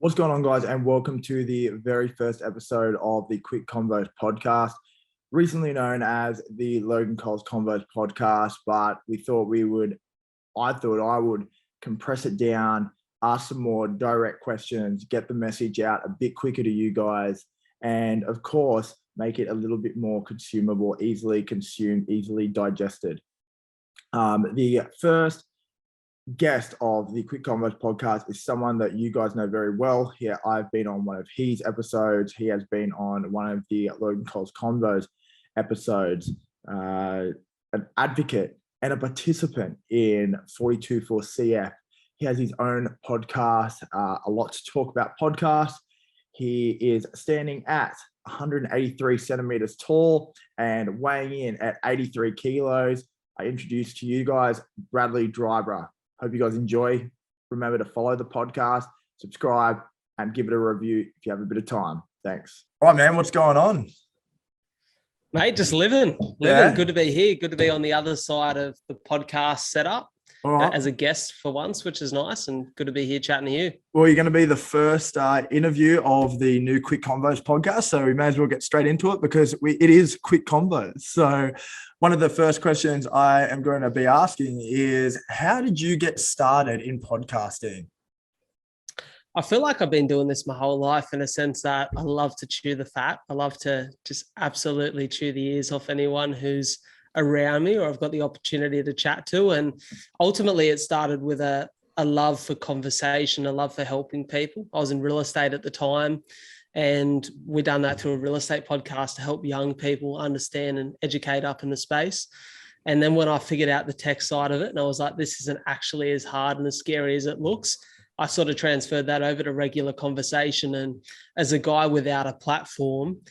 What's going on, guys, and welcome to the very first episode of the Quick Convo podcast, recently known as the Logan Coles Convo podcast, but I thought I would compress it down, ask some more direct questions, get the message out a bit quicker to you guys, and of course, make it a little bit more consumable, easily consumed, easily digested. The first guest of the Quick Convo podcast is someone that you guys know very well. Here, I've been on one of his episodes. He has been on one of the Logan Coles Convos episodes. An advocate and a participant in 42 for CF. He has his own podcast, a lot to talk about podcasts. He is standing at 183 centimeters tall and weighing in at 83 kilos. I introduce to you guys Bradley Dryburgh. Hope you guys enjoy. Remember to follow the podcast, subscribe, and give it a review if you have a bit of time. Thanks. All right, man. What's going on? Mate, just living. Yeah. Good to be here. Good to be on the other side of the podcast setup as a guest for once, which is nice, and good to be here chatting to you. Well, you're going to be the first interview of the new Quick Convos podcast, so we may as well get straight into it because it is Quick Convos. So one of the first questions I am going to be asking is, how did you get started in podcasting? I feel like I've been doing this my whole life in a sense that I love to chew the fat. I love to just absolutely chew the ears off anyone who's around me or I've got the opportunity to chat to. And ultimately it started with a love for conversation, a love for helping people. I was in real estate at the time, and we done that through a real estate podcast to help young people understand and educate up in the space. And then when I figured out the tech side of it, and I was like, this isn't actually as hard and as scary as it looks, I sort of transferred that over to regular conversation. And as a guy without a platform,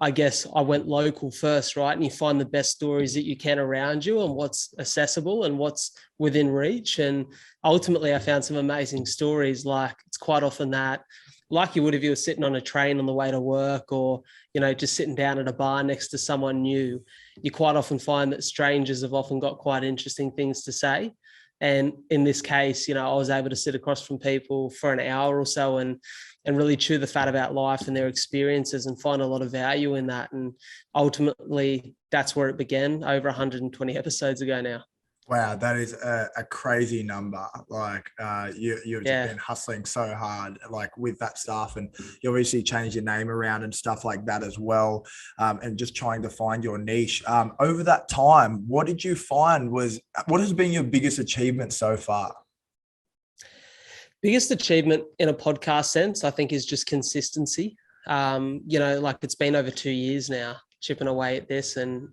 I guess I went local first, right? And you find the best stories that you can around you and what's accessible and what's within reach. And ultimately I found some amazing stories. Like, it's quite often that, like you would if you were sitting on a train on the way to work, or, you know, just sitting down at a bar next to someone new, you quite often find that strangers have often got quite interesting things to say. And in this case, you know, I was able to sit across from people for an hour or so and really chew the fat about life and their experiences and find a lot of value in that. And ultimately, that's where it began over 120 episodes ago now. Wow, that is a crazy number. Like, you've been hustling so hard, like with that stuff, and you obviously changed your name around and stuff like that as well, and just trying to find your niche. Over that time, what did you find what has been your biggest achievement so far? Biggest achievement in a podcast sense, I think, is just consistency. You know, like, it's been over 2 years now, chipping away at this, and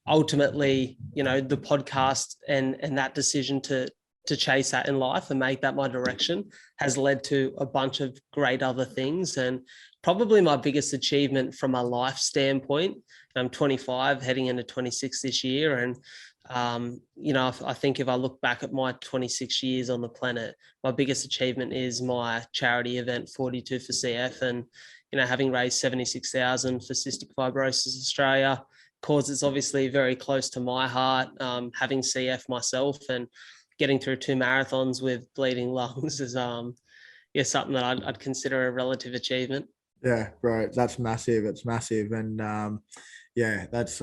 ultimately, you know, the podcast and that decision to chase that in life and make that my direction has led to a bunch of great other things. And probably my biggest achievement from a life standpoint, I'm 25, heading into 26 this year. And, you know, I think if I look back at my 26 years on the planet, my biggest achievement is my charity event, 42 for CF. And, you know, having raised 76,000 for Cystic Fibrosis Australia, cause it's obviously very close to my heart. Having CF myself and getting through 2 marathons with bleeding lungs is something that I'd consider a relative achievement. Yeah, bro, that's massive. It's massive. And that's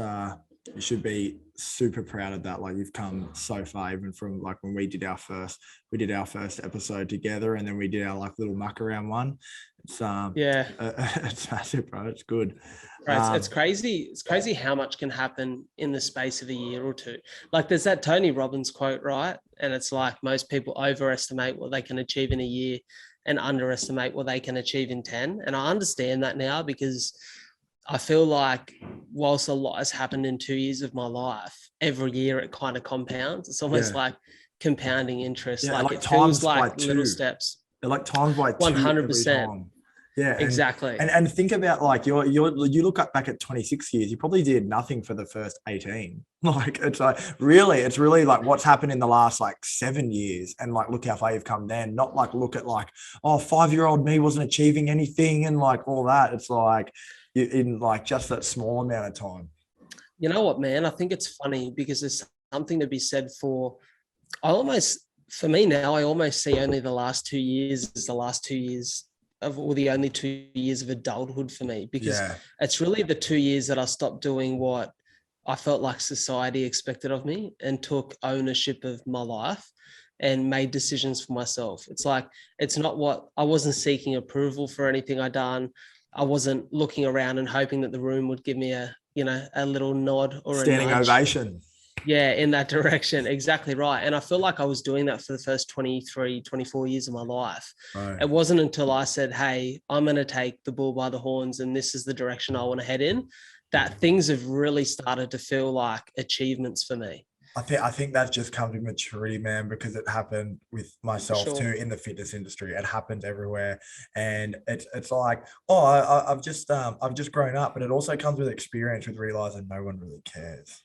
you should be super proud of that. Like, you've come so far, even from like when we did our first episode together, and then we did our like little muck around one. It's it's massive, bro. It's good. Right, it's crazy. It's crazy how much can happen in the space of a year or two. Like, there's that Tony Robbins quote, right? And it's like, most people overestimate what they can achieve in a year and underestimate what they can achieve in 10. And I understand that now, because I feel like whilst a lot has happened in 2 years of my life, every year it kind of compounds. It's almost like compounding interest. Yeah, like it feels like little steps. They're like times by 2 100%. Yeah, exactly. And think about, like, you look back at 26 years, you probably did nothing for the first 18. Like, it's really like what's happened in the last like 7 years, and like, look how far you've come then. Not like, look at like, oh, 5-year-old me wasn't achieving anything and like all that. It's like, in like just that small amount of time. You know what, man? I think it's funny because there's something to be said for, for me now, I almost see only the last 2 years as the last 2 years or the only 2 years of adulthood for me, because Yeah. it's really the 2 years that I stopped doing what I felt like society expected of me and took ownership of my life and made decisions for myself. It's like, it's not what I wasn't seeking approval for anything I done. I wasn't looking around and hoping that the room would give me a little nod or Standing a nudge. ovation. Yeah, in that direction. Exactly right. And I feel like I was doing that for the first 23, 24 years of my life. Right. It wasn't until I said, hey, I'm going to take the bull by the horns and this is the direction I want to head in, that things have really started to feel like achievements for me. I think that just comes with maturity, man, because it happened with myself too in the fitness industry. It happens everywhere, and it's like, oh, I've just grown up, but it also comes with experience, with realizing no one really cares.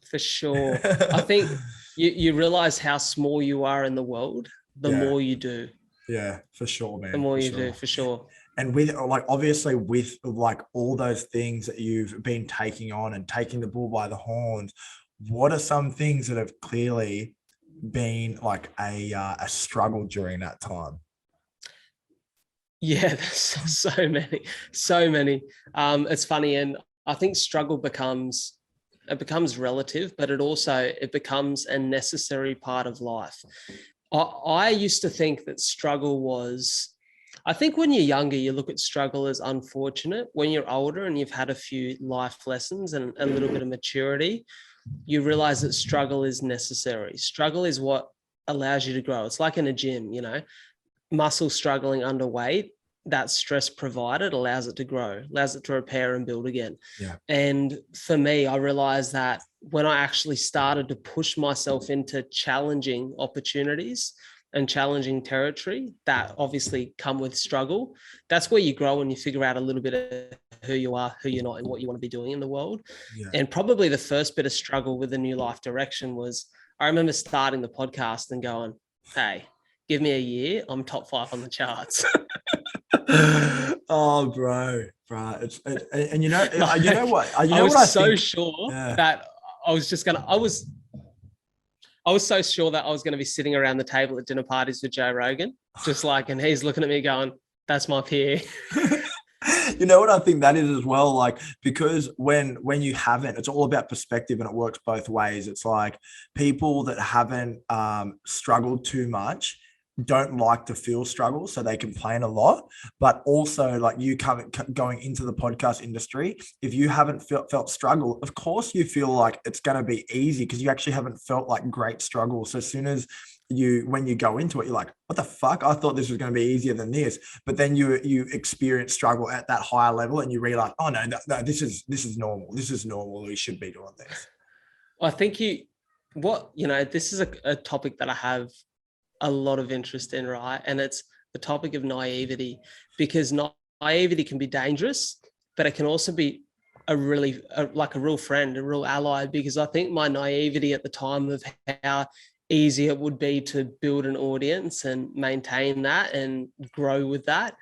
For sure. I think you realize how small you are in the world, the more you do. Yeah, for sure, man. The more you do, for sure. And with like, obviously with like all those things that you've been taking on and taking the bull by the horns, what are some things that have clearly been like a struggle during that time? Yeah, there's so many. It's funny, and I think struggle becomes relative, but it becomes a necessary part of life. I used to think that struggle was, I think when you're younger, you look at struggle as unfortunate. When you're older and you've had a few life lessons and a little bit of maturity, you realize that struggle is necessary. Struggle is what allows you to grow. It's like in a gym, muscle struggling underweight, that stress provided allows it to grow, allows it to repair and build again. Yeah. And for me, I realized that when I actually started to push myself into challenging opportunities and challenging territory that obviously come with struggle, that's where you grow and you figure out a little bit of who you are, who you're not, and what you want to be doing in the world. Yeah. And probably the first bit of struggle with the new life direction was, I remember starting the podcast and going, hey, give me a year, I'm top 5 on the charts. Oh, bro, and you know what? I was so sure that I was so sure that I was going to be sitting around the table at dinner parties with Joe Rogan, just like, and he's looking at me going, that's my peer. You know what I think that is as well, like, because when you haven't, it's all about perspective and it works both ways. It's like people that haven't struggled too much don't like to feel struggle, so they complain a lot. But also, like, you going into the podcast industry, if you haven't felt struggle, of course you feel like it's going to be easy because you actually haven't felt like great struggle. So as soon as when you go into it, you're like, what the fuck? I thought this was going to be easier than this. But then you experience struggle at that higher level and you realize, oh no, this is normal. This is normal. We should be doing this. I think this is a topic that I have a lot of interest in, right? And it's the topic of naivety, because naivety can be dangerous, but it can also be a real friend, a real ally, because I think my naivety at the time of how easy it would be to build an audience and maintain that and grow with that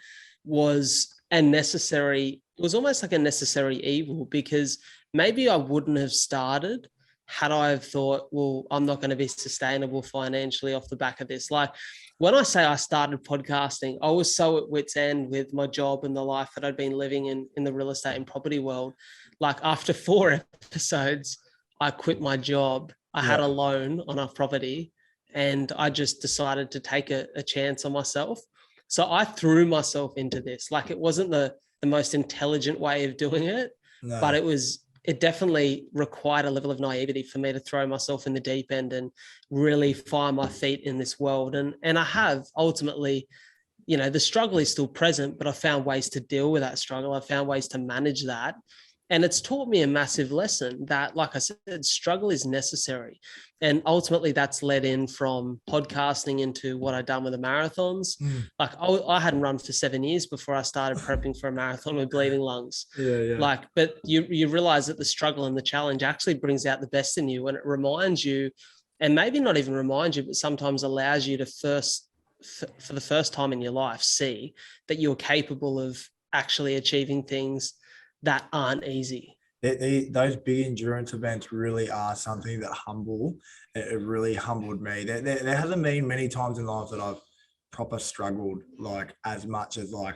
was almost like a necessary evil, because maybe I wouldn't have started had I have thought, well, I'm not going to be sustainable financially off the back of this. Like, when I say I started podcasting, I was so at wit's end with my job and the life that I'd been living in the real estate and property world. Like, after 4 episodes, I quit my job. I had a loan on a property and I just decided to take a chance on myself. So I threw myself into this. Like, it wasn't the most intelligent way of doing it, but it definitely required a level of naivety for me to throw myself in the deep end and really find my feet in this world. And I have ultimately, the struggle is still present, but I found ways to deal with that struggle. I found ways to manage that. And it's taught me a massive lesson that, like I said, struggle is necessary. And ultimately that's led in from podcasting into what I've done with the marathons. Like, I hadn't run for 7 years before I started prepping for a marathon with bleeding lungs. But you realize that the struggle and the challenge actually brings out the best in you, and it reminds you, and maybe not even remind you, but sometimes allows you to for the first time in your life, see that you're capable of actually achieving things that aren't easy. Those big endurance events really are something that it really humbled me. There hasn't been many times in life that I've proper struggled like as much as like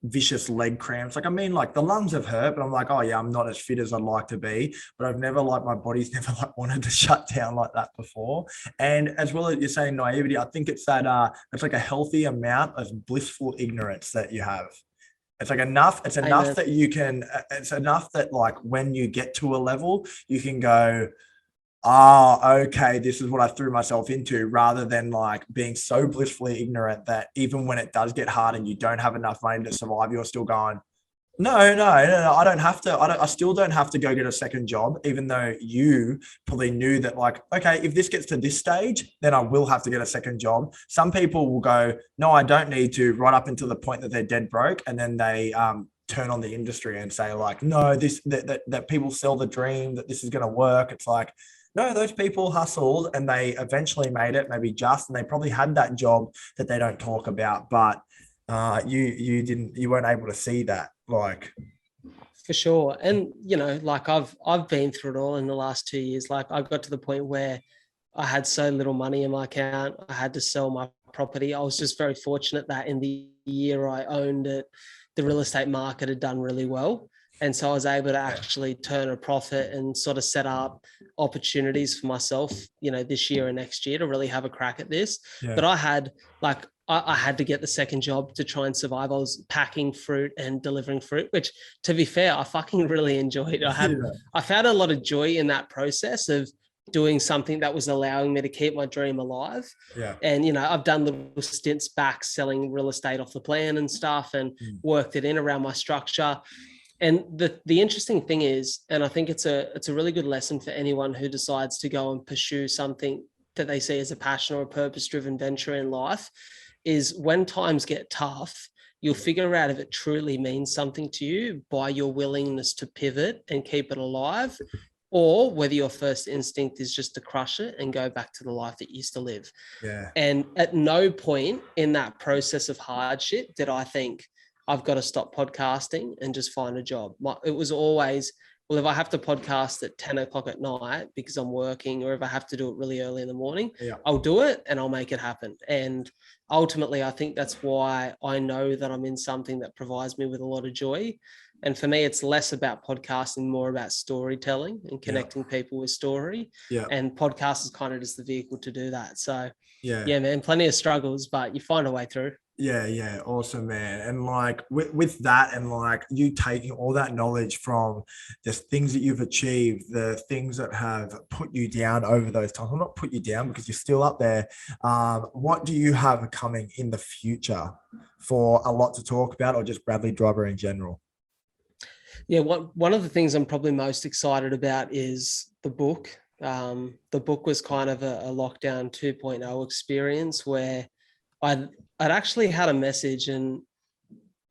vicious leg cramps. Like, I mean, like the lungs have hurt, but I'm like, oh yeah, I'm not as fit as I'd like to be. But I've never like my body's never like wanted to shut down like that before. And as well as you're saying naivety, I think it's that it's like a healthy amount of blissful ignorance that you have. It's like enough, it's enough Amen. that you can, it's enough that like when you get to a level, you can go, oh, okay, this is what I threw myself into, rather than like being so blissfully ignorant that even when it does get hard and you don't have enough money to survive, you're still going, no, I don't have to, I still don't have to go get a second job, even though you probably knew that like, okay, if this gets to this stage, then I will have to get a second job. Some people will go, no, I don't need to, right up until the point that they're dead broke. And then they, turn on the industry and say like, no, this, that people sell the dream that this is going to work. It's like, no, those people hustled and they eventually made it, maybe just, and they probably had that job that they don't talk about, but you weren't able to see that, like. For sure. And like I've been through it all in the last 2 years. Like I got to the point where I had so little money in my account, I had to sell my property. I was just very fortunate that in the year I owned it, the real estate market had done really well. And so I was able to actually turn a profit and sort of set up opportunities for myself, this year and next year to really have a crack at this. Yeah. But I had I had to get the second job to try and survive. I was packing fruit and delivering fruit, which, to be fair, I fucking really enjoyed. I found a lot of joy in that process of doing something that was allowing me to keep my dream alive. Yeah. And, I've done little stints back selling real estate off the plan and stuff and worked it in around my structure. And the interesting thing is, and I think it's a really good lesson for anyone who decides to go and pursue something that they see as a passion or a purpose-driven venture in life, is when times get tough, you'll figure out if it truly means something to you by your willingness to pivot and keep it alive, or whether your first instinct is just to crush it and go back to the life that you used to live. Yeah. And at no point in that process of hardship did I think, I've got to stop podcasting and just find a job. It was always, well, if I have to podcast at 10 o'clock at night because I'm working, or if I have to do it really early in the morning, I'll do it and I'll make it happen. And ultimately, I think that's why I know that I'm in something that provides me with a lot of joy. And for me, it's less about podcasting, more about storytelling and connecting people with story. Yeah. And podcast is kind of just the vehicle to do that. So yeah, man, plenty of struggles, but you find a way through. Yeah, awesome, man. And like with that, and like you taking all that knowledge from the things that you've achieved, the things that have put you down over those times, well, not put you down because you're still up there. What do you have coming in the future for a lot to talk about, or just Bradley Dryburgh in general? Yeah, one of the things I'm probably most excited about is the book. The book was kind of a lockdown 2.0 experience where I'd actually had a message, and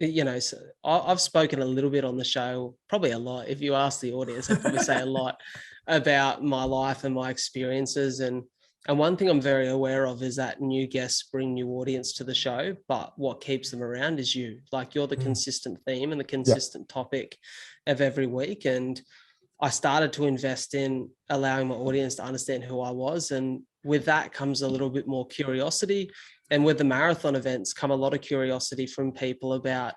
so I've spoken a little bit on the show, probably a lot. If you ask the audience, I'd probably say a lot about my life and my experiences. And one thing I'm very aware of is that new guests bring new audience to the show, but what keeps them around is you. Like, you're the consistent theme and the consistent topic of every week. And I started to invest in allowing my audience to understand who I was. And with that comes a little bit more curiosity. And with the marathon events come a lot of curiosity from people about,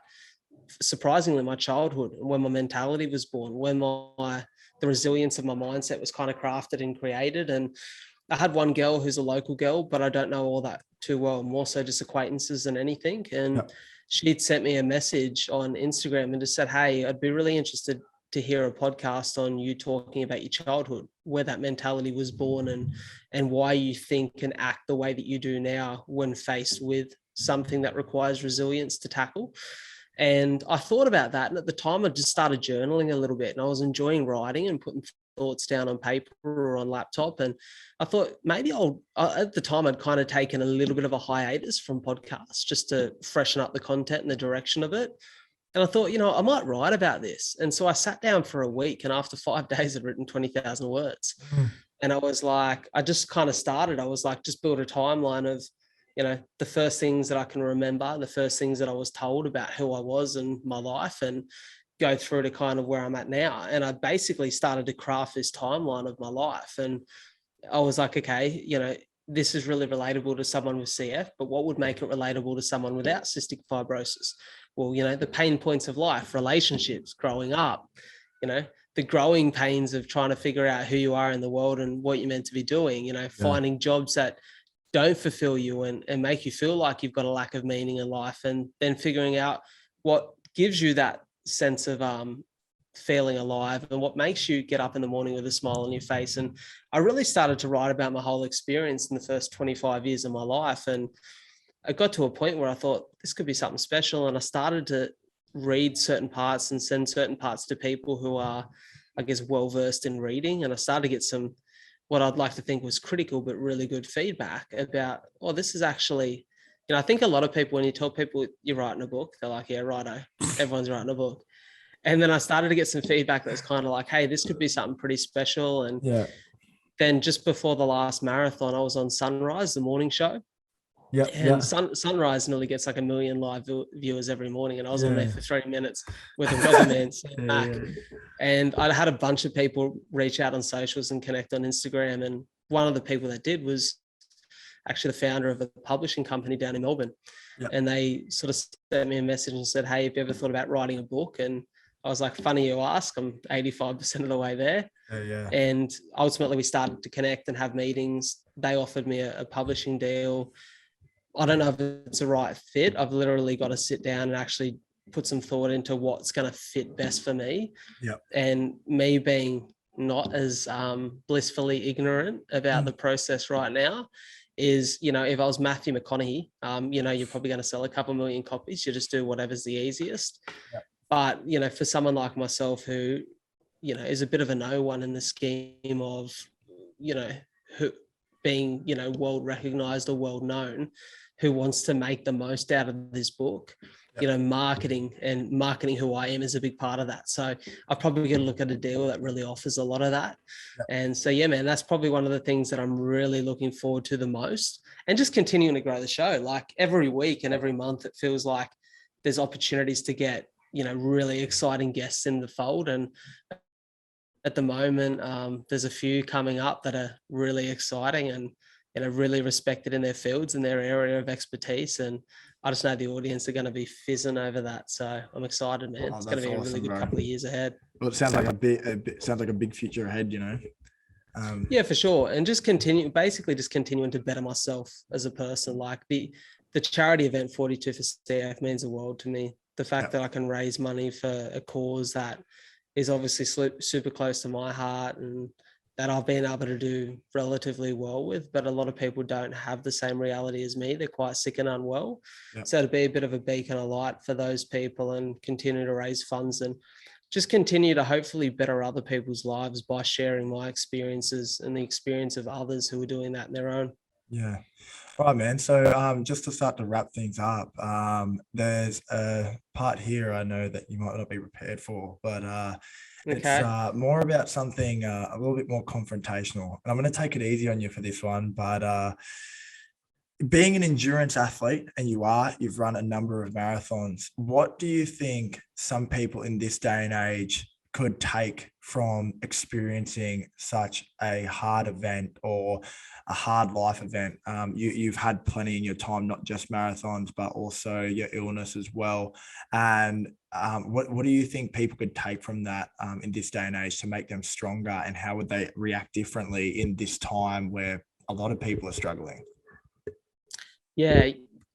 surprisingly, my childhood and when my mentality was born, when the resilience of my mindset was kind of crafted and created. And I had one girl who's a local girl, but I don't know all that too well, more so just acquaintances than anything. And she'd sent me a message on Instagram and just said, hey, I'd be really interested to hear a podcast on you talking about your childhood, where that mentality was born, and why you think and act the way that you do now when faced with something that requires resilience to tackle. And I thought about that. And at the time, I just started journaling a little bit, and I was enjoying writing and putting thoughts down on paper or on laptop. And I thought maybe at the time, I'd kind of taken a little bit of a hiatus from podcasts just to freshen up the content and the direction of it. And I thought, I might write about this. And so I sat down for a week, and after 5 days, I'd written 20,000 words. And I was like, I just kind of started. I was like, just build a timeline of, the first things that I can remember, the first things that I was told about who I was and my life, and go through to kind of where I'm at now. And I basically started to craft this timeline of my life. And I was like, okay, this is really relatable to someone with CF, but what would make it relatable to someone without cystic fibrosis? Well, the pain points of life, relationships, growing up, the growing pains of trying to figure out who you are in the world and what you're meant to be doing, finding jobs that don't fulfill you and make you feel like you've got a lack of meaning in life, and then figuring out what gives you that sense of feeling alive and what makes you get up in the morning with a smile on your face. And I really started to write about my whole experience in the first 25 years of my life. And I got to a point where I thought this could be something special. And I started to read certain parts and send certain parts to people who are, I guess, well-versed in reading. And I started to get some, what I'd like to think was critical, but really good feedback about, oh, this is actually, I think a lot of people, when you tell people you're writing a book, they're like, yeah, righto, everyone's writing a book. And then I started to get some feedback that was kind of like, hey, this could be something pretty special. And then just before the last marathon, I was on Sunrise, the morning show. Sunrise nearly gets like 1 million live viewers every morning. And I was on there for 3 minutes with a weatherman sitting back. And I had a bunch of people reach out on socials and connect on Instagram. And one of the people that did was actually the founder of a publishing company down in Melbourne. And they sort of sent me a message and said, hey, have you ever thought about writing a book? And I was like, funny you ask, I'm 85% of the way there. And ultimately we started to connect and have meetings. They offered me a publishing deal. I don't know if it's a right fit. I've literally got to sit down and actually put some thought into what's going to fit best for me. And me being not as blissfully ignorant about the process right now is, if I was Matthew McConaughey, you're probably going to sell a couple million copies. You just do whatever's the easiest. But, for someone like myself who, is a bit of a no one in the scheme of, who being, world recognized or world known, who wants to make the most out of this book, marketing who I am is a big part of that. So I've probably got to look at a deal that really offers a lot of that. And so, man, that's probably one of the things that I'm really looking forward to the most, and just continuing to grow the show. Like every week and every month, it feels like there's opportunities to get, really exciting guests in the fold. And at the moment, there's a few coming up that are really exciting and, really respected in their fields and their area of expertise. And I just know the audience are going to be fizzing over that. So I'm excited, man. It's going to be a really good couple of years ahead. Well, it sounds like a big future ahead, Yeah, for sure. And just continuing to better myself as a person. Like the charity event 42 for CF means the world to me. The fact that I can raise money for a cause that is obviously super close to my heart and that I've been able to do relatively well with, but a lot of people don't have the same reality as me. They're quite sick and unwell. So to be a bit of a beacon of light for those people and continue to raise funds and just continue to hopefully better other people's lives by sharing my experiences and the experience of others who are doing that in their own. Yeah. All right, man. So just to start to wrap things up, there's a part here I know that you might not be prepared for, but it's more about something a little bit more confrontational. And I'm going to take it easy on you for this one, but being an endurance athlete, and you've run a number of marathons, what do you think some people in this day and age could take from experiencing such a hard event or a hard life event? You've had plenty in your time, not just marathons, but also your illness as well. And what do you think people could take from that in this day and age to make them stronger? And how would they react differently in this time where a lot of people are struggling? Yeah,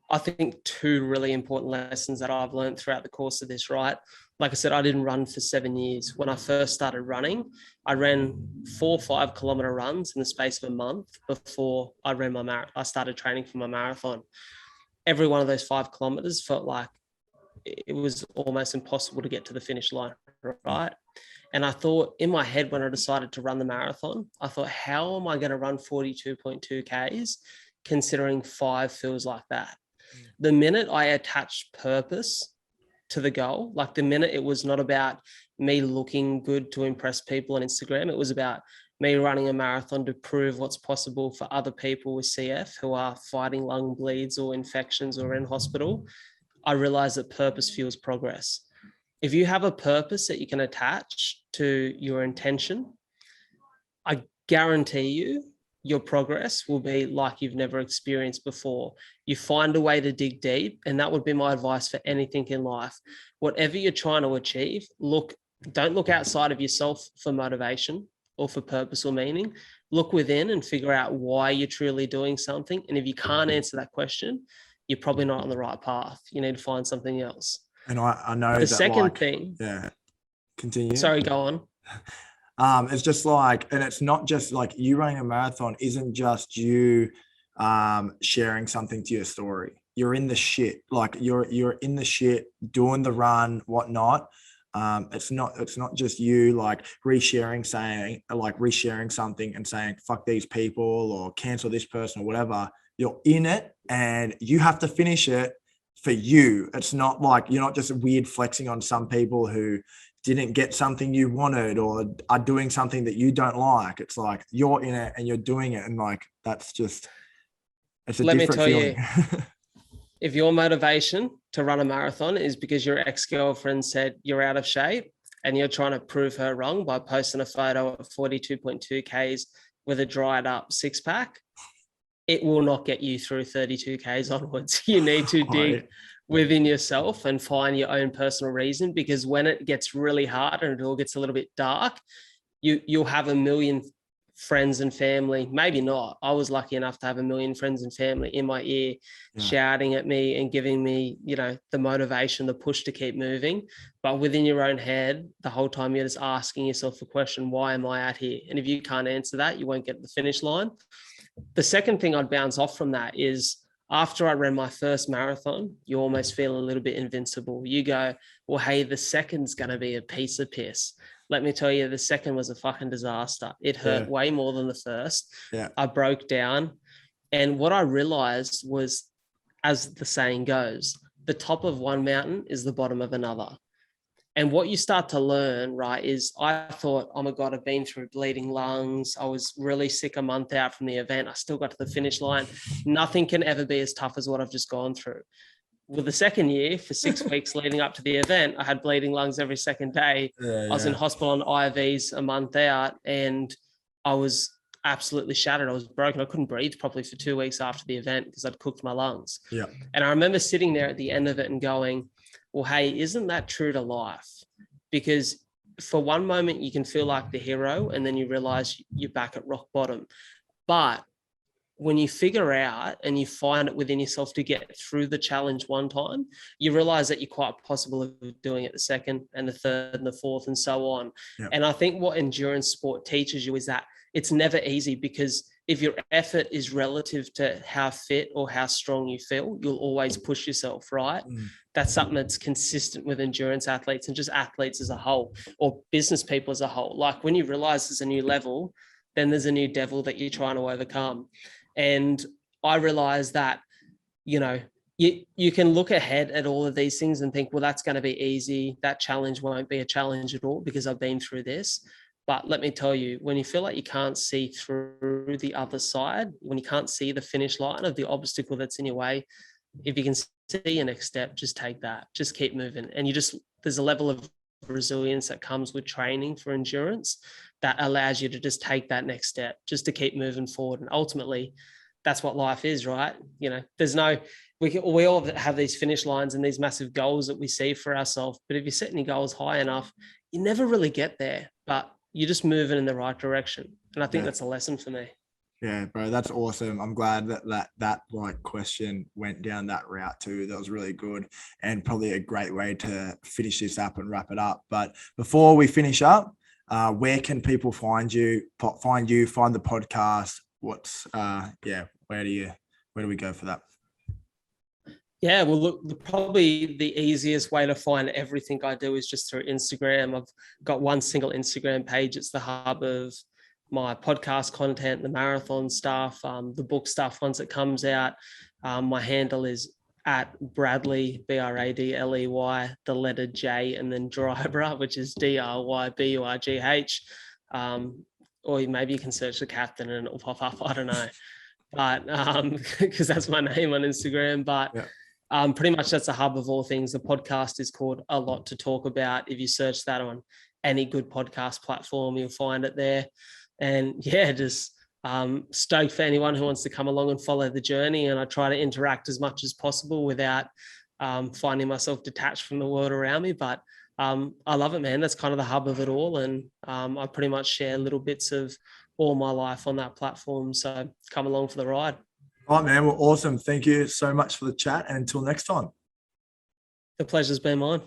I think 2 really important lessons that I've learned throughout the course of this, right? Like I said, I didn't run for 7 years. When I first started running, I ran 4 5-kilometer runs in the space of a month before I ran I started training for my marathon. Every one of those 5 kilometers felt like it was almost impossible to get to the finish line, right? And I thought in my head, when I decided to run the marathon, I thought, how am I going to run 42.2 Ks considering 5 feels like that? The minute I attached purpose to the goal, like the minute it was not about me looking good to impress people on Instagram, it was about me running a marathon to prove what's possible for other people with CF who are fighting lung bleeds or infections or in hospital. I realized that purpose fuels progress. If you have a purpose that you can attach to your intention, I guarantee you your progress will be like you've never experienced before. You find a way to dig deep, and that would be my advice for anything in life. Whatever you're trying to achieve, don't look outside of yourself for motivation or for purpose or meaning. Look within and figure out why you're truly doing something. And if you can't answer that question, you're probably not on the right path. You need to find something else. And I know The that second thing, continue. Sorry, go on. It's just like, and it's not just like you running a marathon isn't just you sharing something to your story. You're in the shit, like you're in the shit, doing the run, whatnot. It's not just you like resharing something and saying fuck these people or cancel this person or whatever. You're in it and you have to finish it for you. It's not like you're not just weird flexing on some people who didn't get something you wanted or are doing something that you don't like. It's like you're in it and you're doing it, and like it's a Let me different tell feeling. you, if your motivation to run a marathon is because your ex-girlfriend said you're out of shape and you're trying to prove her wrong by posting a photo of 42.2 Ks with a dried up six pack, it will not get you through 32 Ks onwards. You need to dig within yourself and find your own personal reason, because when it gets really hard and it all gets a little bit dark, you'll have a million friends and family, maybe not. I was lucky enough to have a million friends and family in my ear shouting at me and giving me, the motivation, the push to keep moving. But within your own head, the whole time you're just asking yourself the question, why am I out here? And if you can't answer that, you won't get to the finish line. The second thing I'd bounce off from that is, after I ran my first marathon, you almost feel a little bit invincible. You go, well, hey, the second's going to be a piece of piss. Let me tell you, the second was a fucking disaster. It hurt way more than the first. I broke down. And what I realized was, as the saying goes, the top of one mountain is the bottom of another. And what you start to learn, right, is I thought, oh my God, I've been through bleeding lungs. I was really sick a month out from the event. I still got to the finish line. Nothing can ever be as tough as what I've just gone through. With the second year, for 6 weeks leading up to the event, I had bleeding lungs every second day. I was in hospital on IVs a month out, and I was absolutely shattered. I was broken. I couldn't breathe properly for 2 weeks after the event because I'd cooked my lungs. And I remember sitting there at the end of it and going, well, hey, isn't that true to life? Because for one moment you can feel like the hero, and then you realize you're back at rock bottom. But when you figure out and you find it within yourself to get through the challenge one time, you realize that you're quite possible of doing it the second and the third and the fourth and so on. And I think what endurance sport teaches you is that it's never easy, because if your effort is relative to how fit or how strong you feel, you'll always push yourself, right? That's something that's consistent with endurance athletes and just athletes as a whole, or business people as a whole. Like when you realize there's a new level, then there's a new devil that you're trying to overcome. And I realized that, you can look ahead at all of these things and think, well, that's going to be easy. That challenge won't be a challenge at all because I've been through this. But let me tell you, when you feel like you can't see through the other side, when you can't see the finish line of the obstacle that's in your way, if you can see your next step, just take that, just keep moving. And there's a level of resilience that comes with training for endurance that allows you to just take that next step, just to keep moving forward. And ultimately, that's what life is, right? We all have these finish lines and these massive goals that we see for ourselves. But if you're setting your goals high enough, you never really get there, but you're just moving in the right direction. And I think that's a lesson for me. Yeah, bro, that's awesome. I'm glad that like question went down that route too. That was really good, and probably a great way to finish this up and wrap it up. But before we finish up, where can people find you, find the podcast? Where do we go for that? Yeah, well, look, probably the easiest way to find everything I do is just through Instagram. I've got one single Instagram page. It's the hub of my podcast content, the marathon stuff, the book stuff once it comes out. My handle is at Bradley, Bradley, the letter J, and then Dryburgh, which is Dryburgh. Or maybe you can search the captain and it'll pop up. I don't know. But because that's my name on Instagram. But pretty much that's a hub of all things. The podcast is called A Lot to Talk About. If you search that on any good podcast platform, you'll find it there. And yeah, just stoked for anyone who wants to come along and follow the journey. And I try to interact as much as possible without finding myself detached from the world around me. But I love it, man. That's kind of the hub of it all. And I pretty much share little bits of all my life on that platform. So come along for the ride. All right, man. Well, awesome. Thank you so much for the chat. And until next time. The pleasure's been mine.